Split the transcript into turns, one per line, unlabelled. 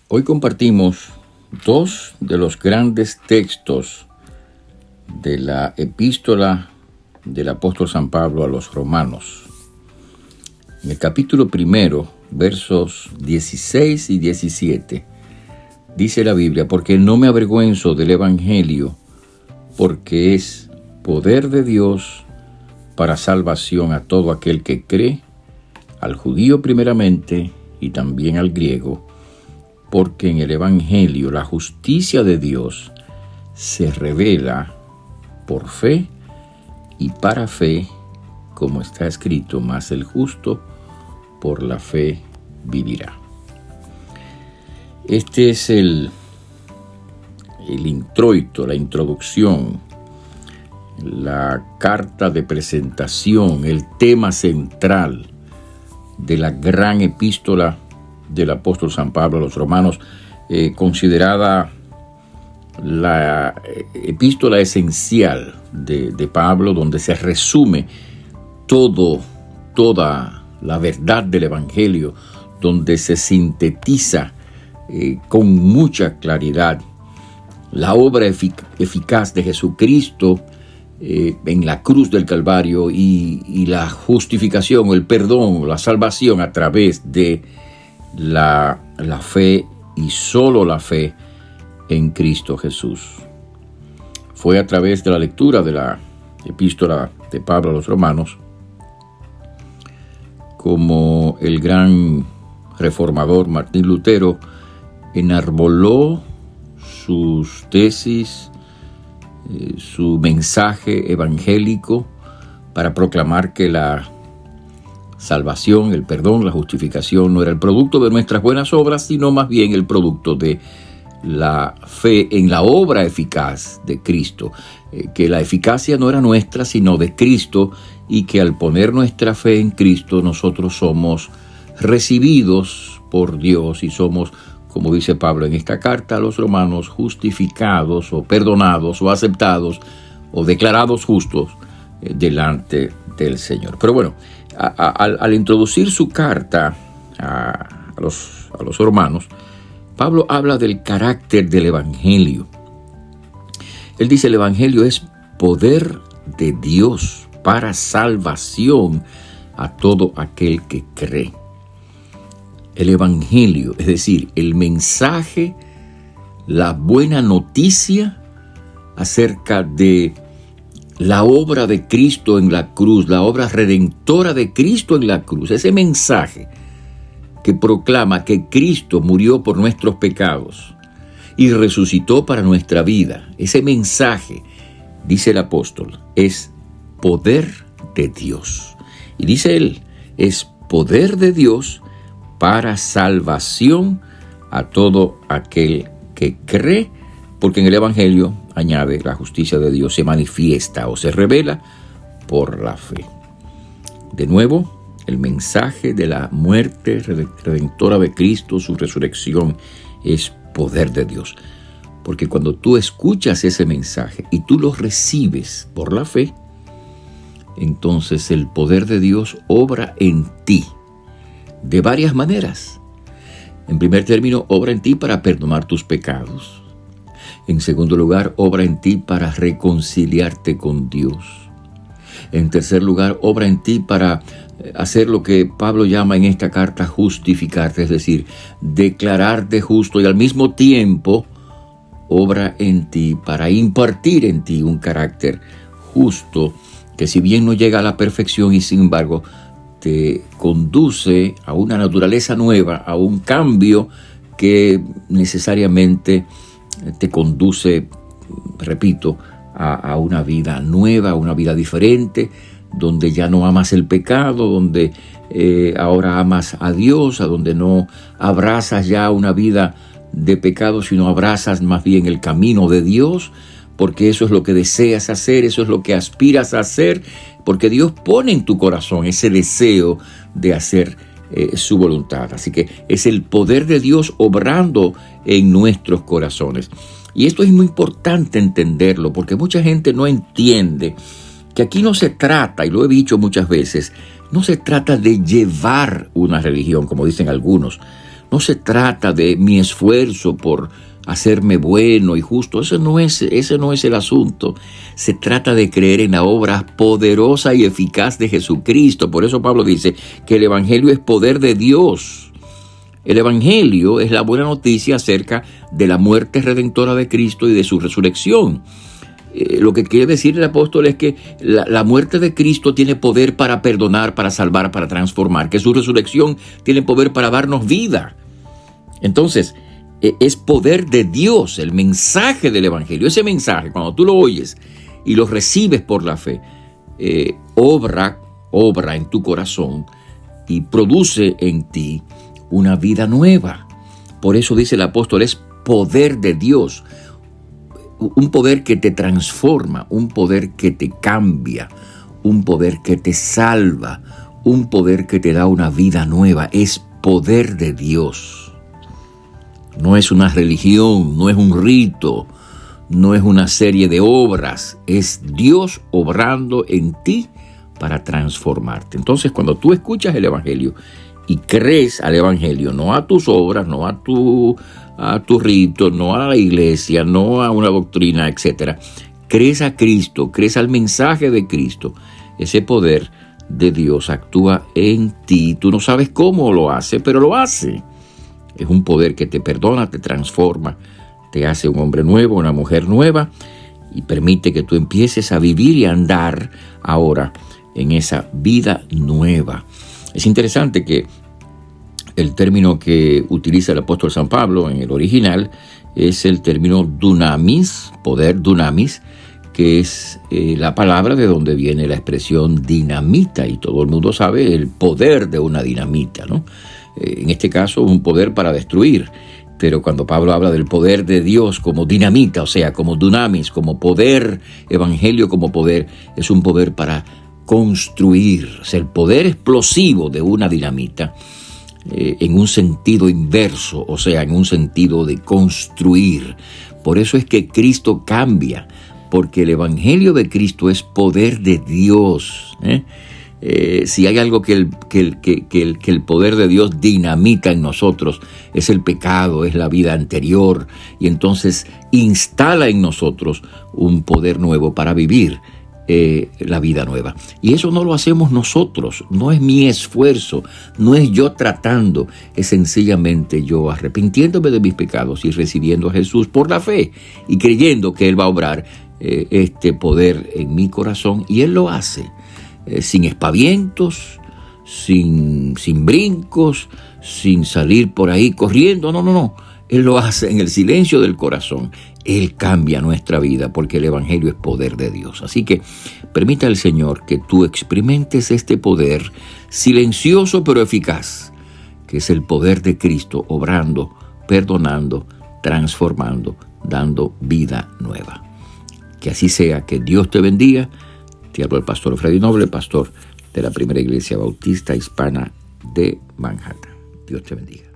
Hoy compartimos dos de los grandes textos de la epístola del apóstol San Pablo a los romanos. En el capítulo 1, versos 16 y 17, dice la Biblia: porque no me avergüenzo del evangelio, porque es poder de Dios para salvación a todo aquel que cree, al judío primeramente y también al griego, porque en el evangelio la justicia de Dios se revela por fe y para fe, como está escrito: mas el justo por la fe vivirá. Este es el introito, la introducción, la carta de presentación, el tema central de la gran epístola del apóstol San Pablo a los romanos, considerada la epístola esencial de Pablo, donde se resume toda la verdad del evangelio, donde se sintetiza con mucha claridad la obra eficaz de Jesucristo en la cruz del Calvario y la justificación, el perdón, la salvación a través de la fe y solo la fe en Cristo Jesús. Fue a través de la lectura de la epístola de Pablo a los romanos como el gran reformador Martín Lutero enarboló sus tesis, su mensaje evangélico para proclamar que la salvación, el perdón, la justificación no era el producto de nuestras buenas obras, sino más bien el producto de la fe en la obra eficaz de Cristo, que la eficacia no era nuestra, sino de Cristo, y que al poner nuestra fe en Cristo nosotros somos recibidos por Dios y somos, como dice Pablo en esta carta a los romanos, justificados o perdonados o aceptados o declarados justos delante del Señor. Pero bueno, al introducir su carta a los romanos, Pablo habla del carácter del evangelio. Él dice: el evangelio es poder de Dios para salvación a todo aquel que cree. El evangelio, es decir, el mensaje, la buena noticia acerca de la obra de Cristo en la cruz, la obra redentora de Cristo en la cruz, ese mensaje que proclama que Cristo murió por nuestros pecados y resucitó para nuestra vida. Ese mensaje, dice el apóstol, es poder de Dios. Y dice él, es poder de Dios para salvación a todo aquel que cree, porque en el evangelio, añade, la justicia de Dios se manifiesta o se revela por la fe. De nuevo, el mensaje de la muerte redentora de Cristo, su resurrección, es poder de Dios. Porque cuando tú escuchas ese mensaje y tú lo recibes por la fe, entonces el poder de Dios obra en ti de varias maneras. En primer término, obra en ti para perdonar tus pecados. En segundo lugar, obra en ti para reconciliarte con Dios. En tercer lugar, obra en ti para hacer lo que Pablo llama en esta carta justificarte, es decir, declararte justo, y al mismo tiempo obra en ti para impartir en ti un carácter justo que, si bien no llega a la perfección, y sin embargo te conduce a una naturaleza nueva, a un cambio que necesariamente te conduce, repito, a una vida nueva, a una vida diferente, donde ya no amas el pecado, donde ahora amas a Dios, a donde no abrazas ya una vida de pecado, sino abrazas más bien el camino de Dios, porque eso es lo que deseas hacer, eso es lo que aspiras a hacer, porque Dios pone en tu corazón ese deseo de hacer su voluntad. Así que es el poder de Dios obrando en nuestros corazones. Y esto es muy importante entenderlo, porque mucha gente no entiende que aquí no se trata, y lo he dicho muchas veces, no se trata de llevar una religión, como dicen algunos. No se trata de mi esfuerzo por hacerme bueno y justo. Ese no es el asunto. Se trata de creer en la obra poderosa y eficaz de Jesucristo. Por eso Pablo dice que el Evangelio es poder de Dios. El Evangelio es la buena noticia acerca de la muerte redentora de Cristo y de su resurrección. Lo que quiere decir el apóstol es que la muerte de Cristo tiene poder para perdonar, para salvar, para transformar, que su resurrección tiene poder para darnos vida. Entonces, es poder de Dios, el mensaje del Evangelio. Ese mensaje, cuando tú lo oyes y lo recibes por la fe, obra en tu corazón y produce en ti una vida nueva. Por eso dice el apóstol, es poder de Dios. Un poder que te transforma, un poder que te cambia, un poder que te salva, un poder que te da una vida nueva. Es poder de Dios. No es una religión, no es un rito, no es una serie de obras. Es Dios obrando en ti para transformarte. Entonces, cuando tú escuchas el Evangelio y crees al Evangelio, no a tus obras, no a tu rito, no a la iglesia, no a una doctrina, etc. Crees a Cristo, crees al mensaje de Cristo. Ese poder de Dios actúa en ti. Tú no sabes cómo lo hace, pero lo hace. Es un poder que te perdona, te transforma, te hace un hombre nuevo, una mujer nueva y permite que tú empieces a vivir y a andar ahora en esa vida nueva. Es interesante que el término que utiliza el apóstol San Pablo en el original es el término dunamis, poder dunamis, que es la palabra de donde viene la expresión dinamita, y todo el mundo sabe el poder de una dinamita, ¿no? En este caso, un poder para destruir. Pero cuando Pablo habla del poder de Dios como dinamita, o sea, como dunamis, como poder, evangelio como poder, es un poder para construir. O sea, el poder explosivo de una dinamita en un sentido inverso, o sea, en un sentido de construir. Por eso es que Cristo cambia, porque el evangelio de Cristo es poder de Dios. Si hay algo que el poder de Dios dinamita en nosotros, es el pecado, es la vida anterior, y entonces instala en nosotros un poder nuevo para vivir la vida nueva. Y eso no lo hacemos nosotros, no es mi esfuerzo, no es yo tratando, es sencillamente yo arrepintiéndome de mis pecados y recibiendo a Jesús por la fe y creyendo que Él va a obrar este poder en mi corazón, y Él lo hace. Sin espavientos, sin brincos, sin salir por ahí corriendo. No. Él lo hace en el silencio del corazón. Él cambia nuestra vida porque el evangelio es poder de Dios. Así que permita al Señor que tú experimentes este poder silencioso pero eficaz, que es el poder de Cristo obrando, perdonando, transformando, dando vida nueva. Que así sea, que Dios te bendiga. Te hablo el pastor Freddy Noble, pastor de la Primera Iglesia Bautista Hispana de Manhattan. Dios te bendiga.